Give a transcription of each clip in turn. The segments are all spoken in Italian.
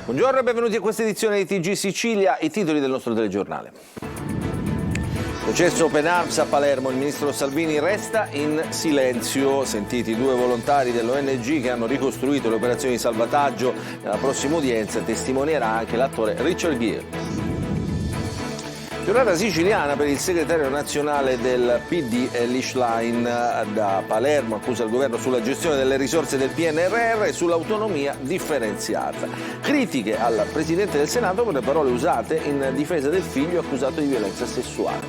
Buongiorno e benvenuti a questa edizione di TG Sicilia, i titoli del nostro telegiornale. Processo Open Arms a Palermo, il ministro Salvini resta in silenzio. Sentiti 2 volontari dell'ONG che hanno ricostruito le operazioni di salvataggio. Nella prossima udienza testimonierà anche l'attore Richard Gere. Giornata siciliana per il segretario nazionale del PD Elly Schlein. Da Palermo accusa il governo sulla gestione delle risorse del PNRR e sull'autonomia differenziata. Critiche al presidente del Senato per le parole usate in difesa del figlio accusato di violenza sessuale.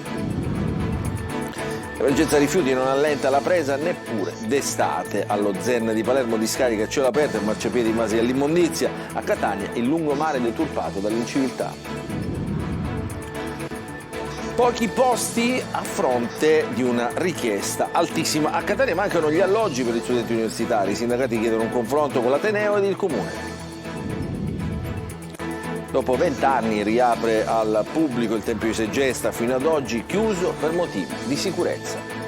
L'emergenza rifiuti non allenta la presa neppure d'estate. Allo Zen di Palermo discarica a cielo aperto e marciapiedi rimasti all'immondizia. A Catania il lungomare deturpato dall'inciviltà. Pochi posti a fronte di una richiesta altissima. A Catania mancano gli alloggi per gli studenti universitari. I sindacati chiedono un confronto con l'Ateneo ed il Comune. Dopo 20 anni riapre al pubblico il Tempio di Segesta, fino ad oggi chiuso per motivi di sicurezza.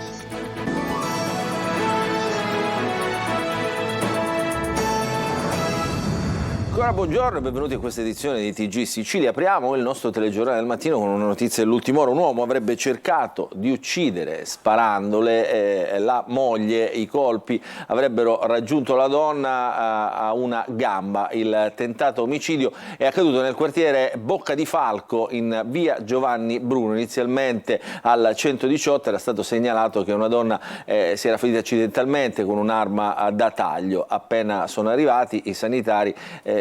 Ancora buongiorno e benvenuti a questa edizione di TG Sicilia. Apriamo il nostro telegiornale del mattino con una notizia dell'ultimo ora. Un uomo avrebbe cercato di uccidere sparandole la moglie. I colpi avrebbero raggiunto la donna a una gamba. Il tentato omicidio è accaduto nel quartiere Bocca di Falco in via Giovanni Bruno. Inizialmente al 118 era stato segnalato che una donna si era ferita accidentalmente con un'arma da taglio. Appena sono arrivati i sanitari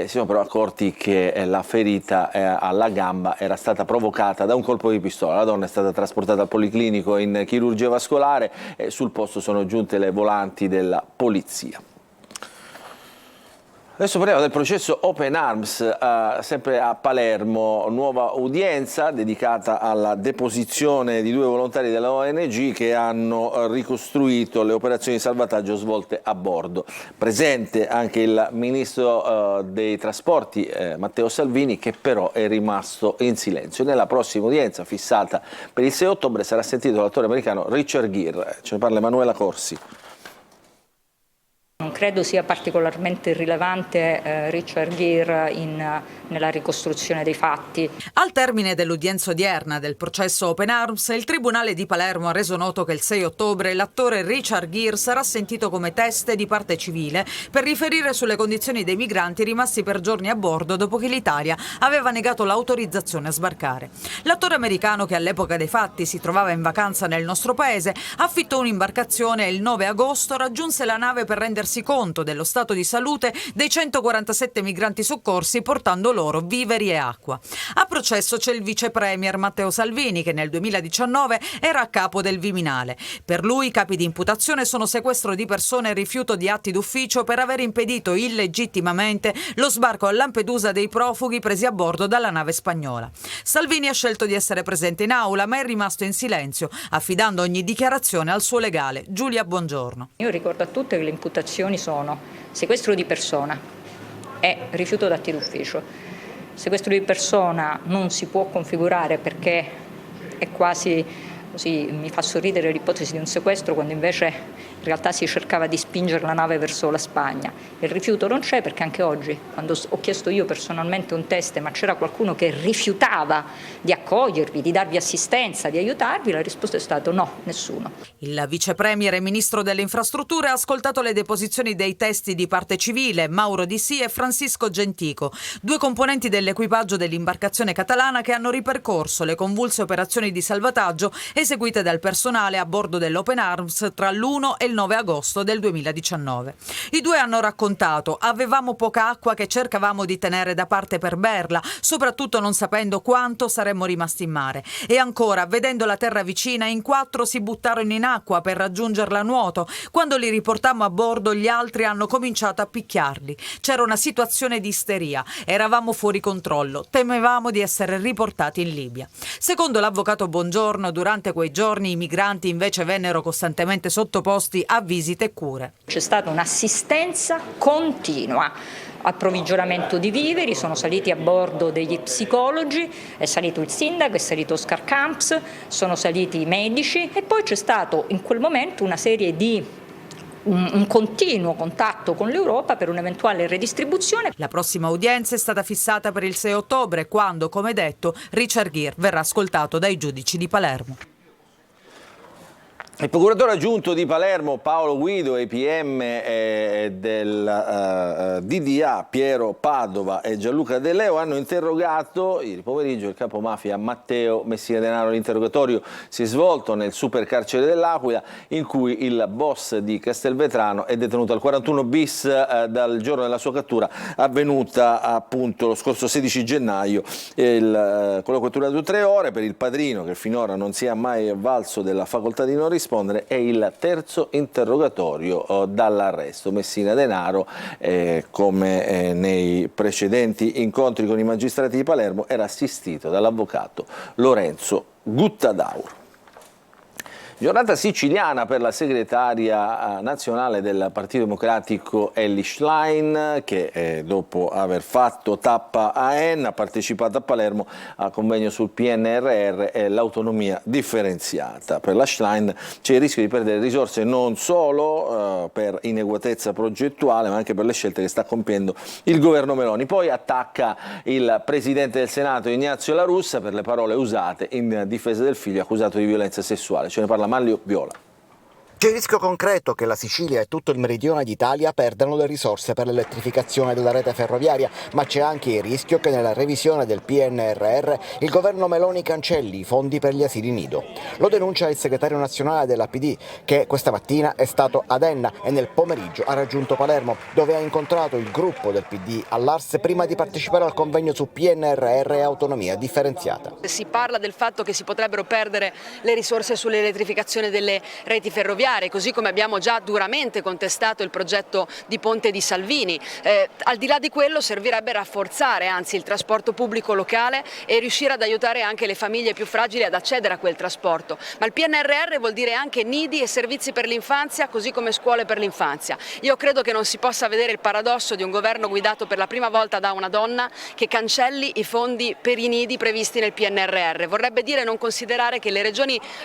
si sono però accorti che la ferita alla gamba era stata provocata da un colpo di pistola. La donna è stata trasportata al Policlinico in chirurgia vascolare e sul posto sono giunte le volanti della polizia. Adesso parliamo del processo Open Arms, sempre a Palermo, nuova udienza dedicata alla deposizione di 2 volontari della ONG che hanno ricostruito le operazioni di salvataggio svolte a bordo. Presente anche il ministro dei trasporti Matteo Salvini, che però è rimasto in silenzio. Nella prossima udienza fissata per il 6 ottobre sarà sentito l'attore americano Richard Gere. Ce ne parla Emanuela Corsi. Non credo sia particolarmente rilevante Richard Gere nella ricostruzione dei fatti. Al termine dell'udienza odierna del processo Open Arms, il Tribunale di Palermo ha reso noto che il 6 ottobre l'attore Richard Gere sarà sentito come teste di parte civile per riferire sulle condizioni dei migranti rimasti per giorni a bordo dopo che l'Italia aveva negato l'autorizzazione a sbarcare. L'attore americano, che all'epoca dei fatti si trovava in vacanza nel nostro paese, affittò un'imbarcazione e il 9 agosto raggiunse la nave per rendersi conto dello stato di salute dei 147 migranti soccorsi, portando loro viveri e acqua. A processo c'è il vice premier Matteo Salvini, che nel 2019 era a capo del Viminale. Per lui i capi di imputazione sono sequestro di persone e rifiuto di atti d'ufficio per aver impedito illegittimamente lo sbarco a Lampedusa dei profughi presi a bordo dalla nave spagnola. Salvini ha scelto di essere presente in aula, ma è rimasto in silenzio, affidando ogni dichiarazione al suo legale Giulia Bongiorno. Io ricordo a tutte che le imputazioni sono sequestro di persona e rifiuto d'atti d'ufficio. Sequestro di persona non si può configurare perché è quasi, così mi fa sorridere l'ipotesi di un sequestro, quando invece in realtà si cercava di spingere la nave verso la Spagna. Il rifiuto non c'è perché anche oggi, quando ho chiesto io personalmente un test, ma c'era qualcuno che rifiutava di accogliervi, di darvi assistenza, di aiutarvi, la risposta è stata no, nessuno. Il vice premier e ministro delle infrastrutture ha ascoltato le deposizioni dei testi di parte civile, Mauro Di Sì e Francisco Gentico, 2 componenti dell'equipaggio dell'imbarcazione catalana che hanno ripercorso le convulse operazioni di salvataggio eseguite dal personale a bordo dell'Open Arms tra l'1 e il 9 agosto del 2019. I 2 hanno raccontato: avevamo poca acqua che cercavamo di tenere da parte per berla, soprattutto non sapendo quanto saremmo rimasti in mare. E ancora, vedendo la terra vicina, in 4 si buttarono in acqua per raggiungerla a nuoto. Quando li riportammo a bordo, gli altri hanno cominciato a picchiarli. C'era una situazione di isteria, eravamo fuori controllo, temevamo di essere riportati in Libia. Secondo l'avvocato Bongiorno, durante quei giorni i migranti invece vennero costantemente sottoposti a visite e cure. C'è stata un'assistenza continua, approvvigionamento di viveri, sono saliti a bordo degli psicologi, è salito il sindaco, è salito Oscar Camps, sono saliti i medici e poi c'è stato in quel momento una serie di un continuo contatto con l'Europa per un'eventuale redistribuzione. La prossima udienza è stata fissata per il 6 ottobre, quando, come detto, Richard Gere verrà ascoltato dai giudici di Palermo. Il procuratore aggiunto di Palermo Paolo Guido e i PM del DDA Piero Padova e Gianluca De Leo hanno interrogato ieri pomeriggio il capomafia Matteo Messina Denaro. L'interrogatorio si è svolto nel supercarcere dell'Aquila, in cui il boss di Castelvetrano è detenuto al 41 bis dal giorno della sua cattura, avvenuta appunto lo scorso 16 gennaio. Il colloquio è durato 3 ore. Per il padrino, che finora non si è mai avvalso della facoltà di non rispondere, è il terzo interrogatorio dall'arresto. Messina Denaro, come nei precedenti incontri con i magistrati di Palermo, era assistito dall'avvocato Lorenzo Guttadauro. Giornata siciliana per la segretaria nazionale del Partito Democratico Elly Schlein, che dopo aver fatto tappa a Enna ha partecipato a Palermo al convegno sul PNRR e l'autonomia differenziata. Per la Schlein c'è il rischio di perdere risorse non solo per ineguatezza progettuale, ma anche per le scelte che sta compiendo il governo Meloni. Poi attacca il presidente del Senato Ignazio La Russa per le parole usate in difesa del figlio accusato di violenza sessuale. Ce ne parla Manlio Viola. C'è il rischio concreto che la Sicilia e tutto il meridione d'Italia perdano le risorse per l'elettrificazione della rete ferroviaria, ma c'è anche il rischio che nella revisione del PNRR il governo Meloni cancelli i fondi per gli asili nido. Lo denuncia il segretario nazionale della PD, che questa mattina è stato ad Enna e nel pomeriggio ha raggiunto Palermo, dove ha incontrato il gruppo del PD all'Ars prima di partecipare al convegno su PNRR e autonomia differenziata. Si parla del fatto che si potrebbero perdere le risorse sull'elettrificazione delle reti ferroviarie, così come abbiamo già duramente contestato il progetto di Ponte di Salvini. Al di là di quello servirebbe rafforzare anzi il trasporto pubblico locale e riuscire ad aiutare anche le famiglie più fragili ad accedere a quel trasporto. Ma il PNRR vuol dire anche nidi e servizi per l'infanzia, così come scuole per l'infanzia. Io credo che non si possa vedere il paradosso di un governo guidato per la prima volta da una donna che cancelli i fondi per i nidi previsti nel PNRR. Vorrebbe dire non considerare che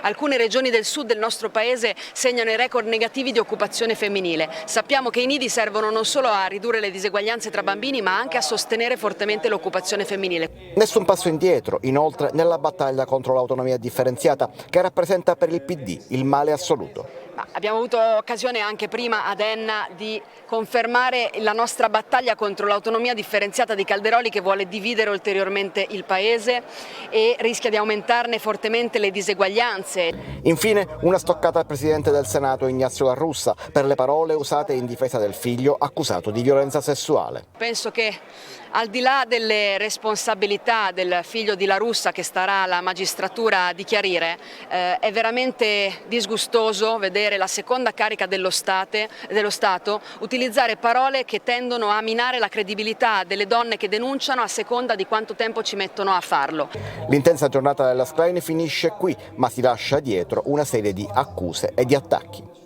alcune regioni del sud del nostro paese segnano i record negativi di occupazione femminile. Sappiamo che i nidi servono non solo a ridurre le diseguaglianze tra bambini, ma anche a sostenere fortemente l'occupazione femminile. Nessun passo indietro, inoltre, nella battaglia contro l'autonomia differenziata, che rappresenta per il PD il male assoluto. Abbiamo avuto occasione anche prima ad Enna di confermare la nostra battaglia contro l'autonomia differenziata di Calderoli, che vuole dividere ulteriormente il Paese e rischia di aumentarne fortemente le diseguaglianze. Infine una stoccata al Presidente del Senato Ignazio La Russa per le parole usate in difesa del figlio accusato di violenza sessuale. Penso che al di là delle responsabilità del figlio di La Russa, che starà alla magistratura di chiarire, è veramente disgustoso vedere la seconda carica dello Stato utilizzare parole che tendono a minare la credibilità delle donne che denunciano a seconda di quanto tempo ci mettono a farlo. L'intensa giornata della Schlein finisce qui, ma si lascia dietro una serie di accuse e di attacchi.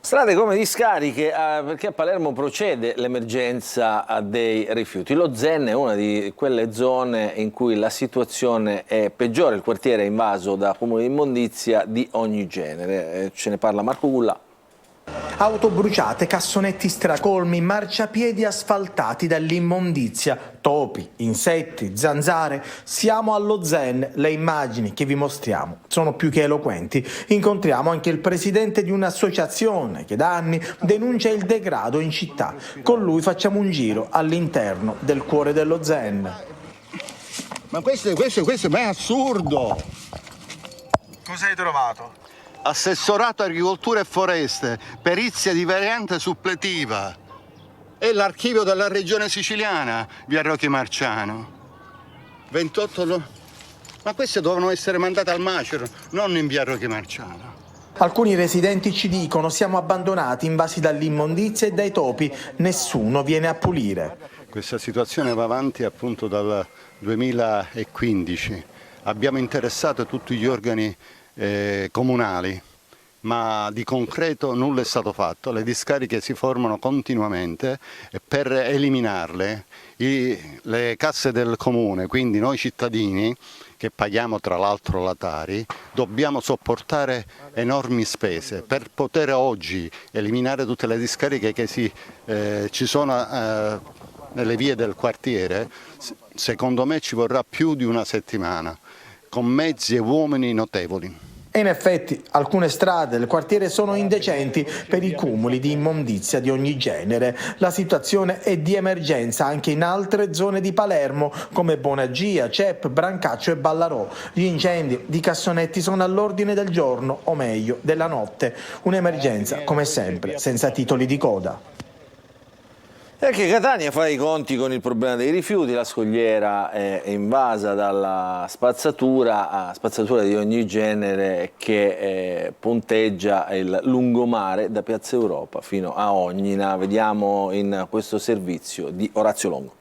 Strade come discariche, perché a Palermo procede l'emergenza dei rifiuti. Lo Zen è una di quelle zone in cui la situazione è peggiore, il quartiere è invaso da accumuli di immondizia di ogni genere. Ce ne parla Marco Gulla. Auto bruciate, cassonetti stracolmi, marciapiedi asfaltati dall'immondizia, topi, insetti, zanzare. Siamo allo Zen, le immagini che vi mostriamo sono più che eloquenti. Incontriamo anche il presidente di un'associazione che da anni denuncia il degrado in città. Con lui facciamo un giro all'interno del cuore dello Zen. Ma questo è assurdo! Cosa hai trovato? Assessorato Agricoltura e Foreste, perizia di variante suppletiva. È l'archivio della regione siciliana, via Rocchi Marciano. 28 Ma queste dovevano essere mandate al macero, non in via Rocchi Marciano. Alcuni residenti ci dicono: siamo abbandonati, invasi dall'immondizia e dai topi, nessuno viene a pulire. Questa situazione va avanti appunto dal 2015. Abbiamo interessato tutti gli organi comunali, ma di concreto nulla è stato fatto. Le discariche si formano continuamente e per eliminarle le casse del comune, quindi noi cittadini, che paghiamo tra l'altro la Tari, dobbiamo sopportare enormi spese per poter oggi eliminare tutte le discariche che ci sono nelle vie del quartiere. Secondo me ci vorrà più di una settimana, con mezzi e uomini notevoli. E in effetti alcune strade del quartiere sono indecenti per i cumuli di immondizia di ogni genere. La situazione è di emergenza anche in altre zone di Palermo come Bonagia, Cep, Brancaccio e Ballarò. Gli incendi di cassonetti sono all'ordine del giorno, o meglio della notte. Un'emergenza come sempre senza titoli di coda. E anche Catania fa i conti con il problema dei rifiuti, la scogliera è invasa dalla spazzatura di ogni genere che punteggia il lungomare da Piazza Europa fino a Ognina. Vediamo in questo servizio di Orazio Longo.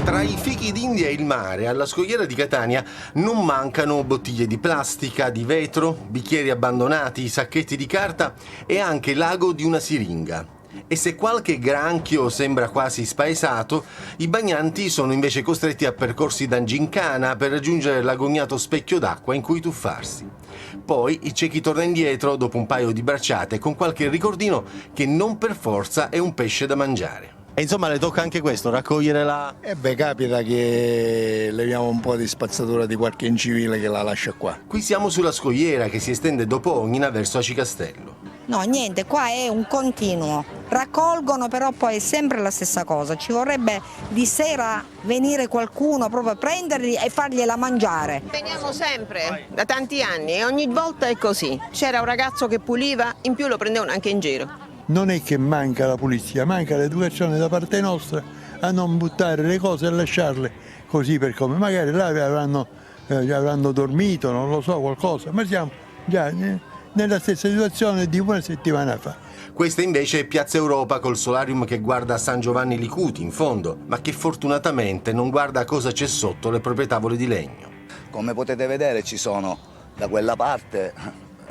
Tra i fichi d'India e il mare, alla scogliera di Catania non mancano bottiglie di plastica, di vetro, bicchieri abbandonati, sacchetti di carta e anche l'ago di una siringa. E se qualche granchio sembra quasi spaesato, i bagnanti sono invece costretti a percorsi da gincana per raggiungere l'agognato specchio d'acqua in cui tuffarsi. Poi c'è chi torna indietro dopo un paio di bracciate con qualche ricordino che non per forza è un pesce da mangiare. E insomma le tocca anche questo, raccogliere la... Capita che leviamo un po' di spazzatura di qualche incivile che la lascia qua. Qui siamo sulla scogliera che si estende dopo Ognina verso Aci Castello. No, niente, qua è un continuo. Raccolgono, però poi è sempre la stessa cosa. Ci vorrebbe di sera venire qualcuno proprio a prenderli e fargliela mangiare. Veniamo sempre, da tanti anni, e ogni volta è così. C'era un ragazzo che puliva, in più lo prendevano anche in giro. Non è che manca la pulizia, manca l'educazione da parte nostra a non buttare le cose e lasciarle così per come. Magari là avranno dormito, non lo so, qualcosa, ma siamo già nella stessa situazione di una settimana fa. Questa invece è Piazza Europa col solarium che guarda a San Giovanni Licuti in fondo, ma che fortunatamente non guarda a cosa c'è sotto le proprie tavole di legno. Come potete vedere ci sono da quella parte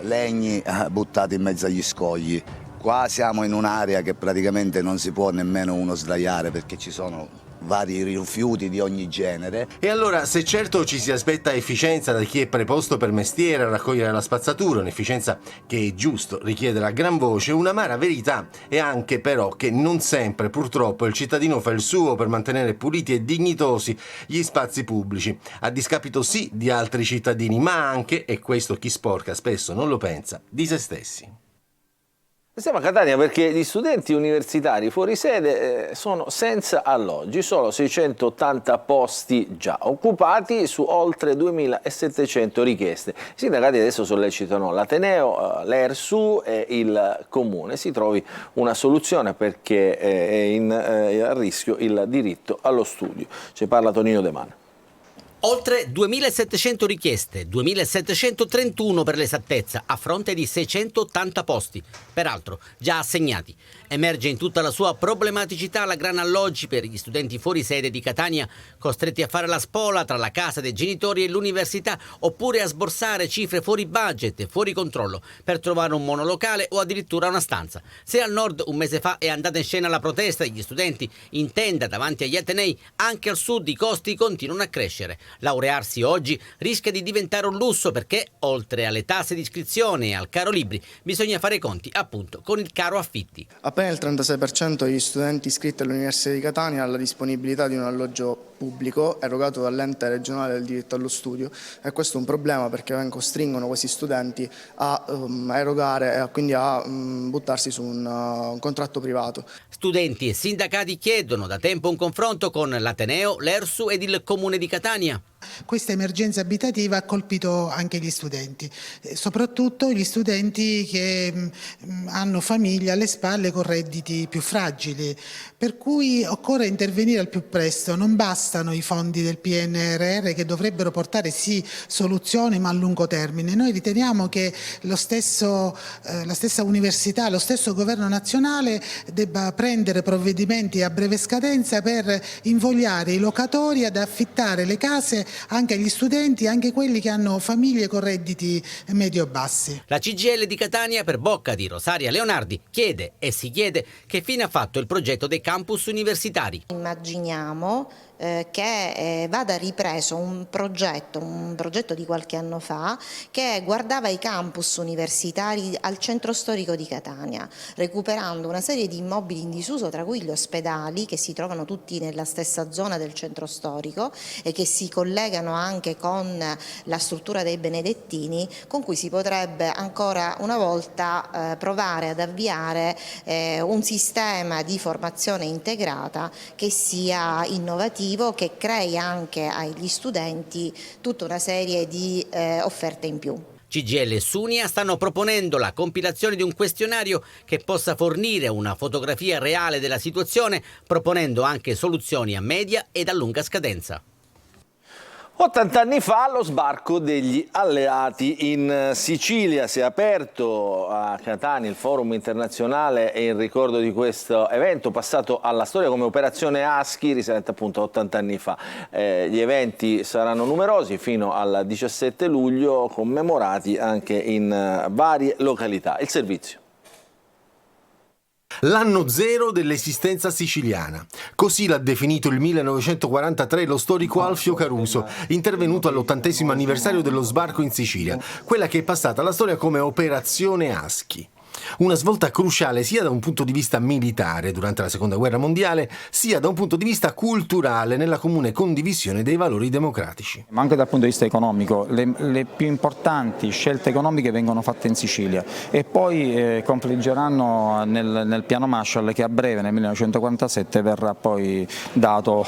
legni buttati in mezzo agli scogli. Qua siamo in un'area che praticamente non si può nemmeno uno sdraiare perché ci sono vari rifiuti di ogni genere. E allora, se certo ci si aspetta efficienza da chi è preposto per mestiere a raccogliere la spazzatura, un'efficienza che è giusto richiedere a gran voce, un'amara verità è anche però che non sempre purtroppo il cittadino fa il suo per mantenere puliti e dignitosi gli spazi pubblici, a discapito sì di altri cittadini, ma anche, e questo chi sporca spesso non lo pensa, di se stessi. Siamo a Catania perché gli studenti universitari fuori sede sono senza alloggi, solo 680 posti già occupati su oltre 2700 richieste. I sindacati adesso sollecitano l'Ateneo, l'ERSU e il Comune. Si trovi una soluzione perché è a rischio il diritto allo studio. Ci parla Tonino De Mano. Oltre 2.700 richieste, 2.731 per l'esattezza, a fronte di 680 posti, peraltro già assegnati. Emerge in tutta la sua problematicità la gran alloggi per gli studenti fuori sede di Catania, costretti a fare la spola tra la casa dei genitori e l'università, oppure a sborsare cifre fuori budget e fuori controllo per trovare un monolocale o addirittura una stanza. Se al nord un mese fa è andata in scena la protesta degli studenti in tenda davanti agli atenei, anche al sud i costi continuano a crescere. Laurearsi oggi rischia di diventare un lusso perché, oltre alle tasse di iscrizione e al caro libri, bisogna fare i conti appunto con il caro affitti. Appena il 36% degli studenti iscritti all'Università di Catania ha la disponibilità di un alloggio pubblico erogato dall'ente regionale del diritto allo studio, e questo è un problema perché costringono questi studenti a erogare e quindi a buttarsi su un contratto privato. Studenti e sindacati chiedono da tempo un confronto con l'Ateneo, l'ERSU ed il Comune di Catania. Questa emergenza abitativa ha colpito anche gli studenti, soprattutto gli studenti che hanno famiglie alle spalle con redditi più fragili, per cui occorre intervenire al più presto. Non bastano i fondi del PNRR che dovrebbero portare sì soluzioni ma a lungo termine. Noi riteniamo che la stessa università, lo stesso governo nazionale debba prendere provvedimenti a breve scadenza per invogliare i locatori ad affittare le case anche agli studenti, anche quelli che hanno famiglie con redditi medio-bassi. La CGIL di Catania, per bocca di Rosaria Leonardi, chiede e si chiede che fine ha fatto il progetto dei campus universitari. Immaginiamo che vada ripreso un progetto di qualche anno fa che guardava i campus universitari al centro storico di Catania, recuperando una serie di immobili in disuso, tra cui gli ospedali che si trovano tutti nella stessa zona del centro storico e che si collegano anche con la struttura dei Benedettini, con cui si potrebbe ancora una volta provare ad avviare un sistema di formazione integrata che sia innovativo, che crei anche agli studenti tutta una serie di offerte in più. CGIL e Sunia stanno proponendo la compilazione di un questionario che possa fornire una fotografia reale della situazione, proponendo anche soluzioni a media ed a lunga scadenza. 80 anni fa lo sbarco degli alleati in Sicilia. Si è aperto a Catania il forum internazionale e in ricordo di questo evento passato alla storia come operazione ASCI, risalente appunto a 80 anni fa. Gli eventi saranno numerosi fino al 17 luglio, commemorati anche in varie località. Il servizio. L'anno zero dell'esistenza siciliana. Così l'ha definito il 1943 lo storico Alfio Caruso, intervenuto all'80° anniversario dello sbarco in Sicilia, quella che è passata alla storia come Operazione ASCI. Una svolta cruciale sia da un punto di vista militare durante la Seconda Guerra Mondiale, sia da un punto di vista culturale nella comune condivisione dei valori democratici. Ma anche dal punto di vista economico, le più importanti scelte economiche vengono fatte in Sicilia e poi confliggeranno nel piano Marshall, che a breve, nel 1947, verrà poi dato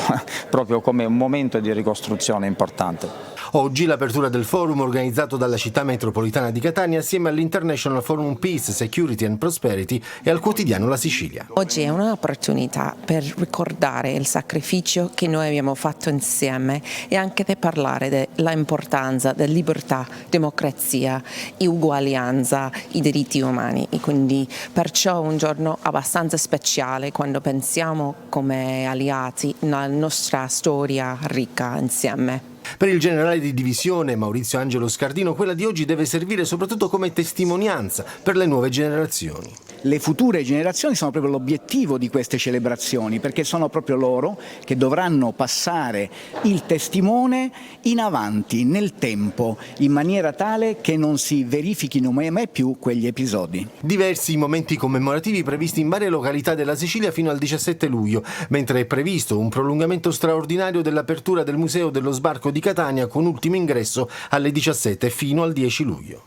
proprio come un momento di ricostruzione importante. Oggi l'apertura del forum organizzato dalla città metropolitana di Catania assieme all'International Forum Peace, Security and Prosperity e al quotidiano La Sicilia. Oggi è un'opportunità per ricordare il sacrificio che noi abbiamo fatto insieme e anche per parlare dell'importanza della libertà, democrazia, uguaglianza, i diritti umani. E quindi perciò è un giorno abbastanza speciale quando pensiamo come alleati nella nostra storia ricca insieme. Per il generale di divisione Maurizio Angelo Scardino, quella di oggi deve servire soprattutto come testimonianza per le nuove generazioni. Le future generazioni sono proprio l'obiettivo di queste celebrazioni, perché sono proprio loro che dovranno passare il testimone in avanti nel tempo, in maniera tale che non si verifichino mai più quegli episodi. Diversi i momenti commemorativi previsti in varie località della Sicilia fino al 17 luglio, mentre è previsto un prolungamento straordinario dell'apertura del Museo dello Sbarco di Catania con ultimo ingresso alle 17 fino al 10 luglio.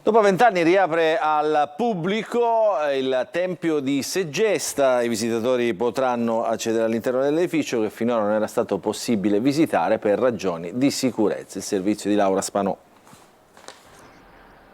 Dopo 20 anni riapre al pubblico il Tempio di Segesta. I visitatori potranno accedere all'interno dell'edificio che finora non era stato possibile visitare per ragioni di sicurezza. Il servizio di Laura Spanò.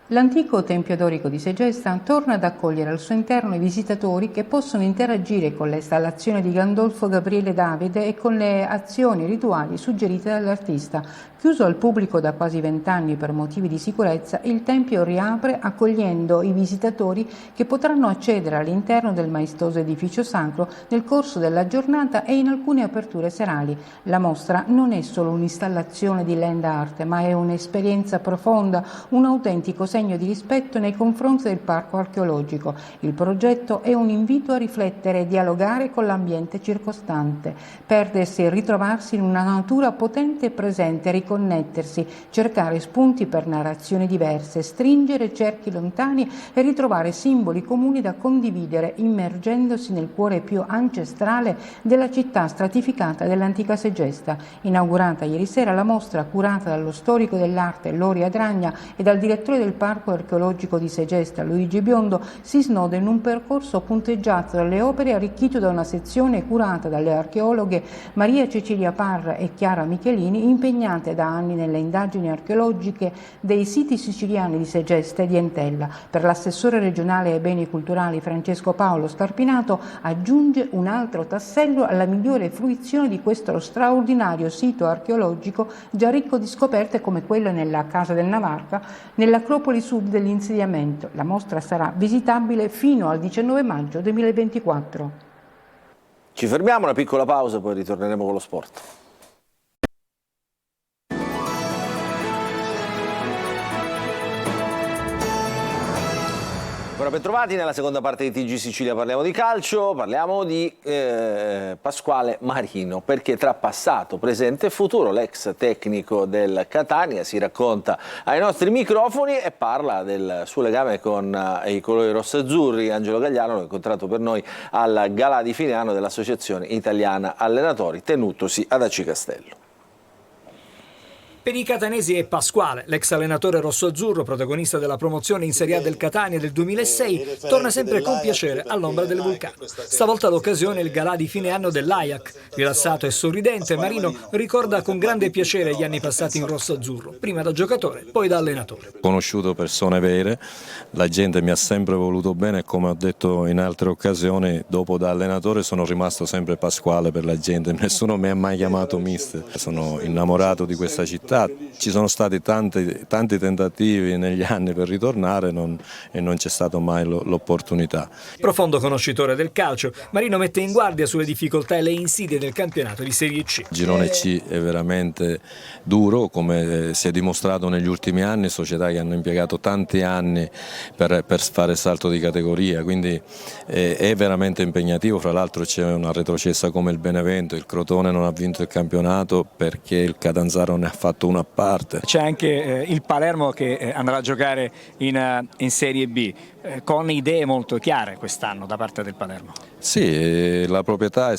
L'antico Tempio dorico di Segesta torna ad accogliere al suo interno i visitatori che possono interagire con le installazioni di Gandolfo Gabriele Davide e con le azioni rituali suggerite dall'artista. Chiuso al pubblico da quasi 20 anni per motivi di sicurezza, il Tempio riapre accogliendo i visitatori che potranno accedere all'interno del maestoso edificio sacro nel corso della giornata e in alcune aperture serali. La mostra non è solo un'installazione di land art, ma è un'esperienza profonda, un autentico segno di rispetto nei confronti del parco archeologico. Il progetto è un invito a riflettere e dialogare con l'ambiente circostante, perdersi e ritrovarsi in una natura potente e presente, connettersi, cercare spunti per narrazioni diverse, stringere cerchi lontani e ritrovare simboli comuni da condividere, immergendosi nel cuore più ancestrale della città stratificata dell'antica Segesta. Inaugurata ieri sera, la mostra, curata dallo storico dell'arte Lori Adragna e dal direttore del Parco Archeologico di Segesta Luigi Biondo, si snoda in un percorso punteggiato dalle opere arricchito da una sezione curata dalle archeologhe Maria Cecilia Parra e Chiara Michelini, impegnate da anni nelle indagini archeologiche dei siti siciliani di Segesta e di Entella. Per l'assessore regionale ai beni culturali Francesco Paolo Scarpinato aggiunge un altro tassello alla migliore fruizione di questo straordinario sito archeologico già ricco di scoperte come quella nella Casa del Navarca, nell'Acropoli Sud dell'insediamento. La mostra sarà visitabile fino al 19 maggio 2024. Ci fermiamo, una piccola pausa, poi ritorneremo con lo sport. bentrovati. Nella seconda parte di TG Sicilia parliamo di calcio, parliamo di Pasquale Marino, perché tra passato, presente e futuro l'ex tecnico del Catania si racconta ai nostri microfoni e parla del suo legame con i colori rossazzurri. Angelo Gagliano l'ho incontrato per noi al galà di fine anno dell'Associazione Italiana Allenatori tenutosi ad Aci Castello. Per i catanesi è Pasquale, l'ex allenatore rossoazzurro, protagonista della promozione in Serie A del Catania del 2006, torna sempre con piacere all'ombra del vulcano. Stavolta l'occasione è il galà di fine anno dell'Ajax. Rilassato e sorridente, Marino ricorda con grande piacere gli anni passati in rossoazzurro, prima da giocatore, poi da allenatore. Ho conosciuto persone vere, la gente mi ha sempre voluto bene e come ho detto in altre occasioni, dopo da allenatore sono rimasto sempre Pasquale per la gente, nessuno mi ha mai chiamato mister. Sono innamorato di questa città. Ci sono stati tanti tentativi negli anni per ritornare e non c'è stata mai l'opportunità. Profondo conoscitore del calcio, Marino mette in guardia sulle difficoltà e le insidie del campionato di Serie C. Il girone C è veramente duro, come si è dimostrato negli ultimi anni, società che hanno impiegato tanti anni per fare il salto di categoria, quindi è veramente impegnativo. Fra l'altro c'è una retrocessa come il Benevento, il Crotone non ha vinto il campionato perché il Catanzaro ne ha fatto una a parte. C'è anche il Palermo che andrà a giocare in Serie B, con idee molto chiare quest'anno da parte del Palermo. Sì, la proprietà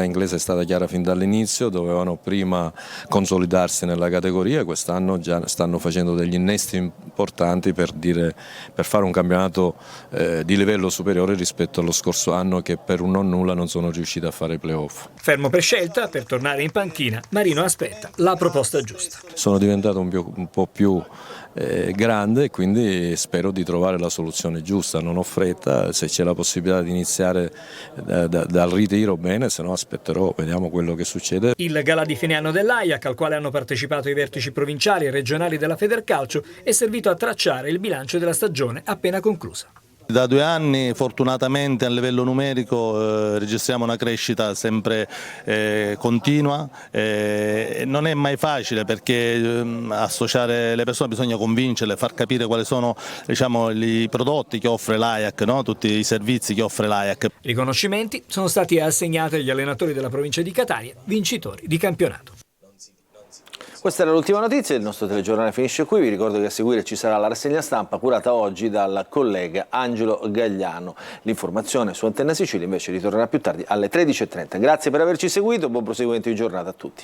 inglese è stata chiara fin dall'inizio, dovevano prima consolidarsi nella categoria, quest'anno già stanno facendo degli innesti importanti per fare un campionato di livello superiore rispetto allo scorso anno, che per un non nulla non sono riusciti a fare i playoff. Fermo per scelta, per tornare in panchina, Marino aspetta la proposta giusta. Sono diventato un po' più grande e quindi spero di trovare la soluzione giusta, non ho fretta, se c'è la possibilità di iniziare dal ritiro bene, se no aspetterò, vediamo quello che succede. Il galà di fine anno dell'Ajax, al quale hanno partecipato i vertici provinciali e regionali della Federcalcio, è servito a tracciare il bilancio della stagione appena conclusa. Da 2 anni fortunatamente a livello numerico registriamo una crescita sempre continua, non è mai facile perché associare le persone bisogna convincerle, far capire quali sono, diciamo, i prodotti che offre l'Ajax, no? Tutti i servizi che offre l'Ajax. Riconoscimenti sono stati assegnati agli allenatori della provincia di Catania, vincitori di campionato. Questa era l'ultima notizia, il nostro telegiornale finisce qui, vi ricordo che a seguire ci sarà la rassegna stampa curata oggi dal collega Angelo Gagliano. L'informazione su Antenna Sicilia invece ritornerà più tardi alle 13:30. Grazie per averci seguito, buon proseguimento di giornata a tutti.